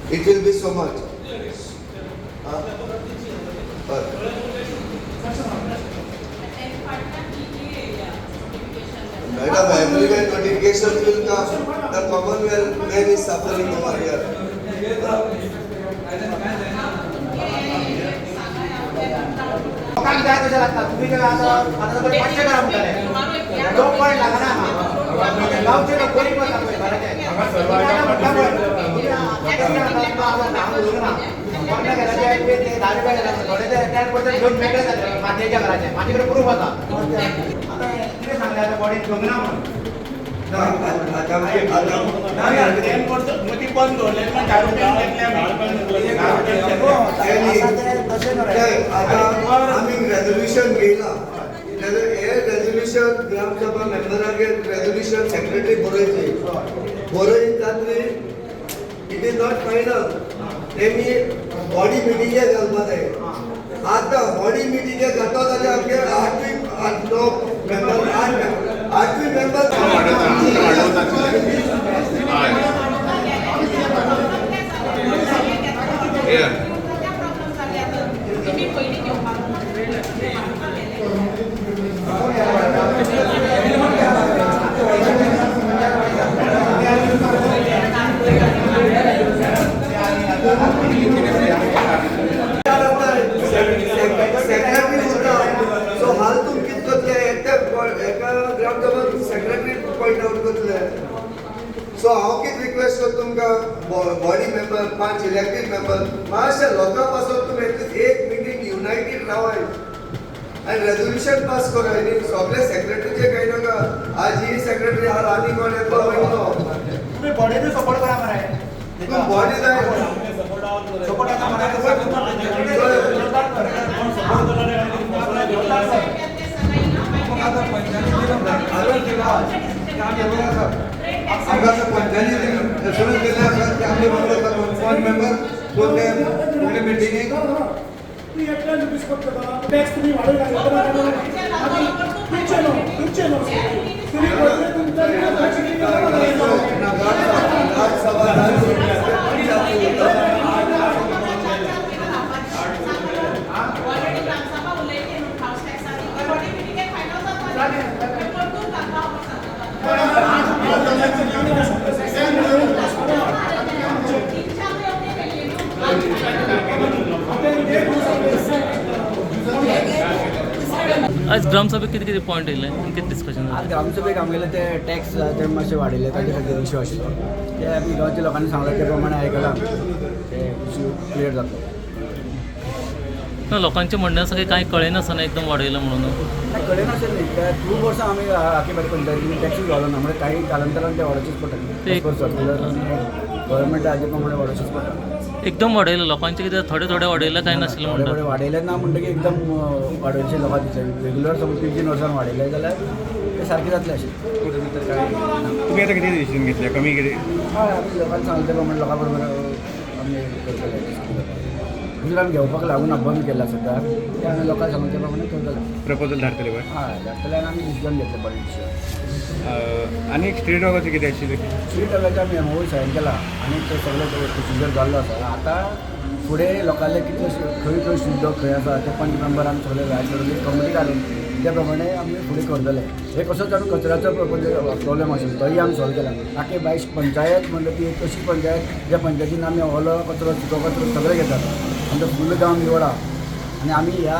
It will be so much. Madam, everywhere notifications will come. The Commonwealth man is suffering over here. तुम्ही काय आता पंच करा म्हणताय लोक पण लागणार गावचे लोक कोणी पण लागले भरायचे माझ्याच्या घराचे माझ्याकडे प्रूफ होता आता किती सांगले बॉडी गंगना रेजोल्यूशन घेला रेजोल्यूशन ग्रामसभा मेंबरांगे रेजोल्यूशन सेक्रेटरी बरोयची जातली इट इज नॉट फायनल तेमी बॉडी मिटिंगे घालपा जाय आता बॉडी मिटिंगे जाता जाल्यार आमगे 8वी मेंबर सो हाल तुम कित करतले एका ग्रामसभा सेक्रेटरी पॉइंट आउट करतले सो हांव कित रिक्वेस्ट करता तुमकां बॉडी मेंबर 5 इलेक्टेड मेंबर मातशे लोकां पासून तुमी एक मिटींग युनायटेड रावाय आणि रेजोल्यूशन पास कराय न्ही सगळे सेक्रेटरीचे काही नाका आज ही सेक्रेटरी आज आनी कोण येतो वयलो तुम्ही बॉडीने सपोर्ट करा मरे तुम बॉडी जाय सपोर्ट आता मला आज ग्रामसभेत किती किती पॉईंट येयले किती डिस्कशन आज ग्रामसभेक आमगेले ते टॅक्स ते मातशे वाडयले ताजे खातीर इश्यू आशिल्लो ते आमी गांवच्या लोकांनी सांगलें ते प्रमाणे आयकलां ते इश्यू क्लियर जातलो लोकांचे म्हणणें आसा की कांय कळेनासतना एकदम वाडयलं म्हणून कळेना अशें न्ही ते खूब वर्सां आमी आखेबारी पंचायतीनी टॅक्सूच घालो ना म्हणजे काही कालांतरान ते वाडोवचेच पडटा सर्क्युलर गव्हर्मेंटा हाजे प्रमाणे वाडोवचेच पडटा एकदम वाडयलं लोकांचे कितें थोडे थोडे वाडयलं कांय नाशिल्लें थोडे म्हणटा थोडे वाडयले ना म्हणटकीर एकदम वाडोवचे लोकां दिसले रेग्युलर समज 3-3 वर्सान वाडयले जाल्यार ते सारकें जातलें अशें भितर काय तुम्ही आता किती डिसिजन घेतल्या कमी किती हय आमी लोकांनी सांगले ते प्रमाणे लोकां बरोबर आमी करतले दुसरें आमी घेवपाक लागून बंद केला सद्या ते आमी लोकांक सांगले ते प्रमाणे करतले प्रपोजल धाडटले पळय हय धाडटले आनी आमी डिसिजन घेतले पॉलिटिशियन आनी एक स्ट्रीट वॉकाची कितें आशिल्ली स्ट्रीट टॉयलेट आमी एमओ सायन केला आनी ते सगळे प्रोसिजर जाल्लो आसा आतां फुडें लोकांले कितले खंय खंय शुद्ध खंय आसा ते पंच मेंबर आमी सगळे रायट करून कमिटी घालून त्या प्रमाणे आमी फुडें करतले हे कसोच आमी कचऱ्याचो प्रॉब्लेम आशिल्लो तोय आमी सॉल्व केला आखे बायश पंचायत म्हणल्यार ती एक अशी पंचायत ज्या पंचायतीन आमी ओलो कचरो सुको कचरो सगळे घेतात आनी तो फूल गांव निवडा आनी आमी ह्या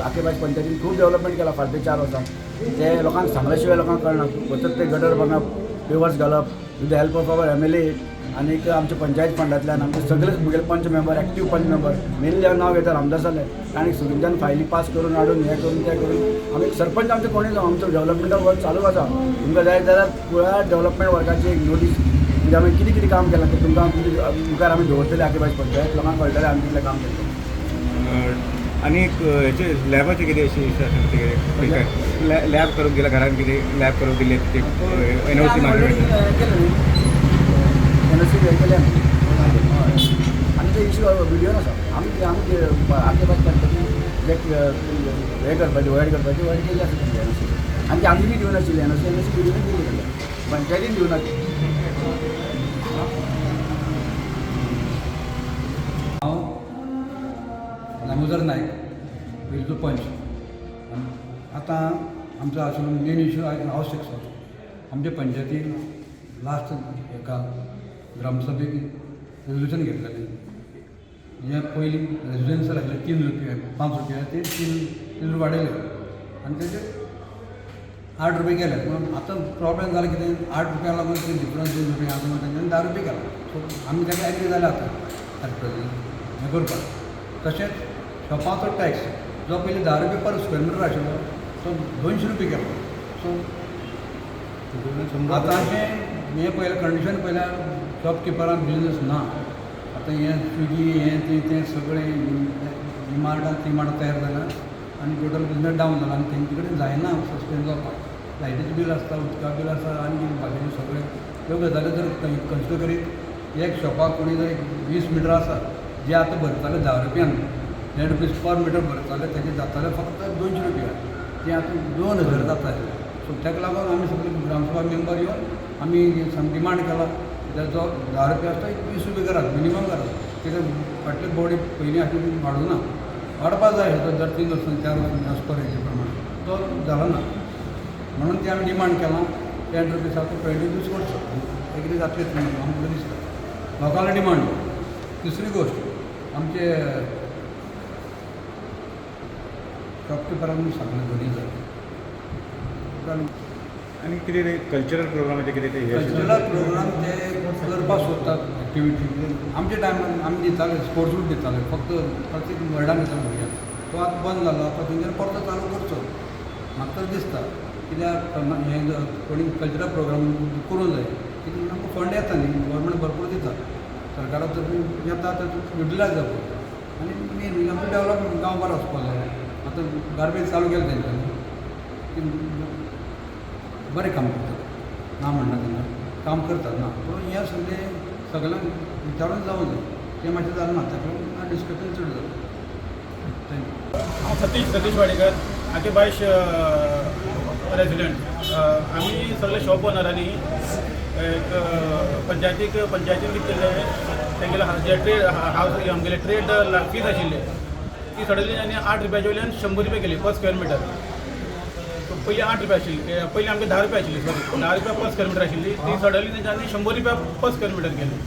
आखे बायश पंचायतीन खूब डेवलपमेंट केला फाटले 4 वर्सां ते लोकांक सांगल्या शिवाय लोकांक कळना सतत ते गटर बांदप पेवर्स घालप with the help of our MLA आनीक आमचे पंचायत फंडांतल्यान आमचे सगळे मुगेले पंच मेंबर एक्टीव पंच मेंबर मेनली नांव घेता रामदास जाले आनी सुविधान फायली पास करून हाडून हें करून तें करून आमी सरपंच आमचे कोणी जावं आमचो डेवलपमेंटा वर्क चालू आसा तुमकां जाय जाल्यार पुराय डेवलपमेंट वर्काची एक नोटीस म्हणजे आमी कितें कितें काम केलां तें तुमकां मुखार आमी दवरतले आखे बायज पंचायत लोकांक कळटलें आमी कितलें काम केलें आनी हेचे लॅबाचे कितें अशी लॅब करूंक दिला घरान कितें लॅब करूंक दिले NOC मागले NOC केले आनी ते इश्यू व्हिडिओन आसा आमी आगे बायज पंचायती जे हें करपाची वायड करपाची वायड केली आसा NOC आनी आमी बी दिवन आशिल्ली NOC व्हिडिओन दिली पंचायतीन दिवना ती हांव दामोदर नायक वेलचो पंच आतां आमचो आशिल्लो मेन इश्यू हावस टॅक्स आमच्या पंचायतीन लास्ट एका ग्रामसभेक रेजोल्युशन घेतलेलें जे पयलीं रेजिडेन्शियल आशिल्लें 3 रुपया 5 रुपया ते 3 वाडयले आनी तेजे 8 रुपये केले पूण आतां प्रॉब्लेम जालो कितें 8 रुपया लागून ते डिफरन्स 2 रुपया आतां तेंच्यानी 10 रुपये केला सो आमी ताका एग्री जाले आतां एट प्रेझेंट हें करपाक तशेंच शॉपाचो टॅक्स जो पयलीं 10 रुपये पर स्क्वेअर मिटर आशिल्लो तो 200 रुपये केलो सो आतांचें हें पयलें कंडिशन पयल्यार शॉपकिपरान बिजनस ना आतां हें स्विगी हें तें सगळें डिमार्टां तिमार्टां तयार जालां आनी टोटल बिजनस डावन जाला आनी तेंचे कडेन जायना सस्टेन जावपाक लायटीचें बील आसता उदका बील आसा आनी बाकीचें सगळें ह्यो गजाली जर कन्सिडर करीत एक शॉपाक कोणी जर 20 मिटर आसा जे आतां भरताले 10 रुपयान 10 रुपीज पर मिटर भरताले तेजे जाताले फक्त 200 रुपया ते आतां 2000 जाता सो ताका लागून आमी सगळे ग्रामसभा मेंबर येवन आमी डिमांड केला जो 10 रुपया आसता 20 रुपये करात मिनिमम करात कित्याक फाटले बॉडी पयलीं आशिल्ली वाडूं ना वाडपाक जाय दर 3 वर्सांनी 4 वर्सांनी एज पर हेजे प्रमाणे तो जालो ना म्हणून ते आमी डिमांड केलां 10 रुपीज आतां 22 वर्सां एग्री जातले आमकां दिसता लोकांले डिमांड दुसरी गोश्ट आमचे शॉपकिपरांनी सांगलें घडी जाय आनी कितें ते कल्चरल प्रोग्रामाचे कितें ते कल्चरल प्रोग्राम ते करपाक सोदतात एक्टिविटी आमच्या टायमार आमी दिताले स्पोर्ट्सूच दिताले फक्त प्रत्येक वर्डान दिताले भुरग्यांक तो आतां बंद जालो आतां तेंच्यानी परतो चालू करचो म्हाका तर दिसता कित्याक हें कोणी कल्चरल प्रोग्राम करूं जाय कित्याक आमकां फंड येता न्ही गव्हर्मेंट भरपूर दिता सरकारा तर्फे येता तर युटिलायज जावपाक आनी मेन म्हणजे आमचो डेवलपमेंट गांव बरो वचपाक जाय आतां गार्बेज चालू केलें तेंच्यांनी बरें काम करतात ना म्हणना तेन्ना काम करतात ना पूण हें सगळ्यांक विचारून जावं जाय तें मातशें जालें ना ताका लागून डिस्कशन चड जालें थँक्यू सतीश वाडेकर आकेबाईश रेजिडेंट आम्ही सगळे शॉप ओनरांनी एक पंचायतीन कितें केलें तेंगेले जे ट्रेड हावस आमगेले ट्रेड फीज आशिल्ले ती सडनली आनी 8 रुपयाचे वयल्यान 100 रुपया केली पर स्क्वेअर मिटर पयलीं 8 रुपया आशिल्ली पयलीं आमगे 10 रुपया आशिल्ली सॉरी 10 रुपया पर स्क्वेअर मिटर आशिल्ली ती सडनली तेंच्यांनी 100 रुपया पर स्क्वेअर मिटर केली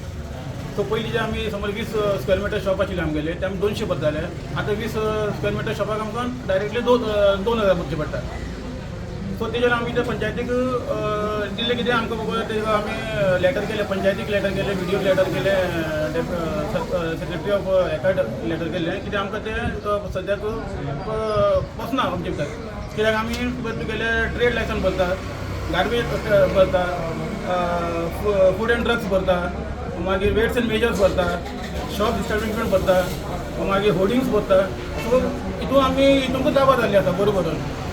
सो पयलीं जे आमी समज 20 स्क्वेअर मिटर शॉप आशिल्ले आमगेले ते आमी 200 भरता जाले आतां 20 स्क्वेअर मिटर शॉपाक आमकां डायरेक्टली 2000 भरचे पडटा सो तेजेर आमी त्या पंचायतीक दिल्लें कितें आमकां बाबा तेजेर आमी लेटर केलें पंचायतीक लेटर केलें व्हिडिओ लेटर केलें सेक्रेटरी ऑफ हेकाड लेटर केलें कित्याक आमकां तें सद्याक वचना आमचे भितर कित्याक आमी तुगेले ट्रेड लायसन भरता गार्बेज भरता फूड एंड ड्रग्स भरता मागीर वेट्स एंड मेजर्स भरता शॉप इस्टॅब्लिशमेंट भरता मागीर होर्डिंग्स भरता सो हितून आमी हितूंकूच जाबा जाल्ली आसा बरोबर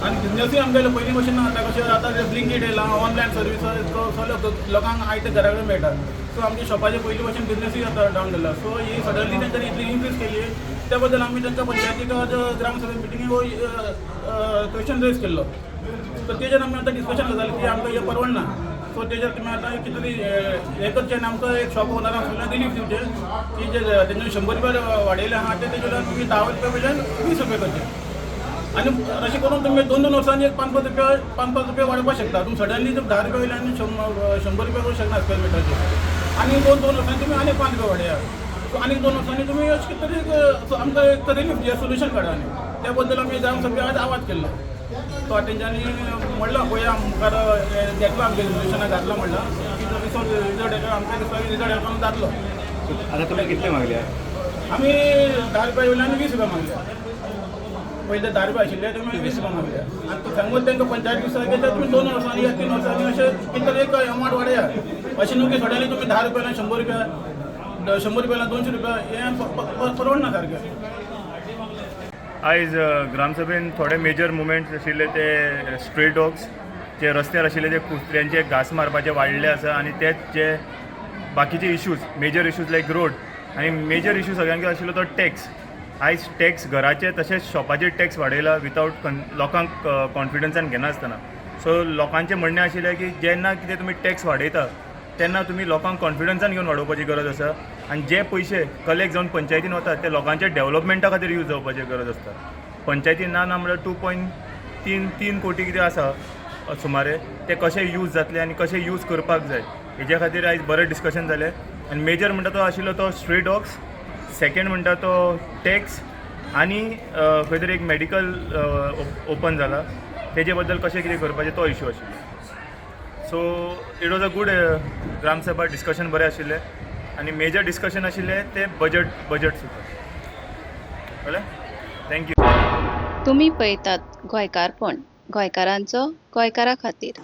आनी बिजनसूय आमगेले पयलीं भशेन ना आतां कशें आतां ब्लिंकीट येयलां ऑनलायन सर्वीस सगळ्यो लोकांक आयते घरा कडेन मेळटा सो आमच्या शॉपाचे पयलीं भशेन बिजनसूय आतां डावन जाला सो ही सडनली तेंच्यांनी इतली इनक्रीज केली त्या बद्दल आमी तांकां पंचायतीक ग्रामसभे मिटिंगेक क्वेश्चन रेज केल्लो सो तेजेर आमी आतां डिस्कशन जालें की आमकां हें परवडना सो तेजेर तुमी आतां कितें तरी एकच चेन आमकां एक शॉप ओनराक सगळ्यांक रिलीफ दिवचे की जे तेंच्यानी 100 रुपया वाडयले आहा ते तेजे वयल्यान तुमी 10 रुपया वयल्यान 20 रुपया करचे आनी अशें करून तुमी 2-2 वर्सांनी एक 5-5 रुपया वाडोवपाक शकता तुमी सडनली 10 रुपया वयल्यान 100 रुपया करूंक शकना स्क्वेअर मिटरचे आनी 2 वर्सांनी तुमी आनी 5 रुपया वाडया सो आनी 2 वर्सांनी तुमी अशें कितें तरी आमकां एक रिलीफ दिया सोल्युशन काडा आनी त्या बद्दल आमी ग्रामसभेक आज आवाज केल्लो तो तेंच्यांनी म्हणलं पळया मुखार घेतलो आमच्या सोल्युशनाक घातलो म्हणलं की रिजल्ट आमकां दिसता रिजल्ट येवपाक जातलो आतां तुमी कितले मागल्या आमी 10 रुपया वयल्यान 20 रुपया मागल्या पयलीं 10 रुपया आशिल्ले तुमी 20 रुपया मागल्या आनी तो सांगून तांकां पंचायत दिसा घेता तुमी 2 वर्सांनी या 3 वर्सांनी अशें कितें तरी एक अमावंट वाडया अशें न्हू की सडनली तुमी 10 रुपयाला 100 रुपया 100 रुपयाला 200 रुपया हें परवडना सारकें आयज ग्रामसभेन थोडे मेजर मुवमेंट्स आशिल्ले ते स्ट्रीट डॉग्स जे रस्त्यार आशिल्ले ते कुत्र्यांचे घास मारपाचे वाडले आसा आनी तेच जे बाकीचे इश्यूज मेजर इश्यूज लायक रोड आनी मेजर इश्यू सगळ्यांक आशिल्लो तो टॅक्स आयज टॅक्स घराचे तशेंच शॉपाचेर टॅक्स वाडयला विथआउट लोकांक कॉन्फिडन्सान घेनासतना सो लोकांचें म्हणणें आशिल्लें की जेन्ना कितें तुमी टॅक्स वाडयता तेन्ना तुमी लोकांक कॉन्फिडन्सान घेवन वाडोवपाची गरज आसा आनी जे पयशे कलेक्ट जावन पंचायतीन वतात ते लोकांच्या डेव्हलपमेंटा खातीर यूज जावपाची गरज आसता. पंचायतीन ना म्हणल्यार 2.3 कोटी कितें आसा सुमारे ते कशे यूज जातले आनी कशे यूज करपाक जाय हेजे खातीर आयज बरें डिस्कशन जालें. आनी मेजर म्हणटा तो आशिल्लो तो स्ट्रीट डॉग्स, सेकेंड म्हणटा तो टॅक्स आनी खंय तरी एक मेडिकल ओपन जाला तेजे बद्दल कशें कितें करपाचें तो इशू आशिल्लो. So it was a good gram sabha discussion बरें आशिल्लें आनी मेजर डिस्कशन आशिल्लें ते बजट सुद्दां. कळ्ळें? थँक्यू. तुम्ही पळयतात गोंयकारपण, गोंयकारांचो गोंयकारा खातीर.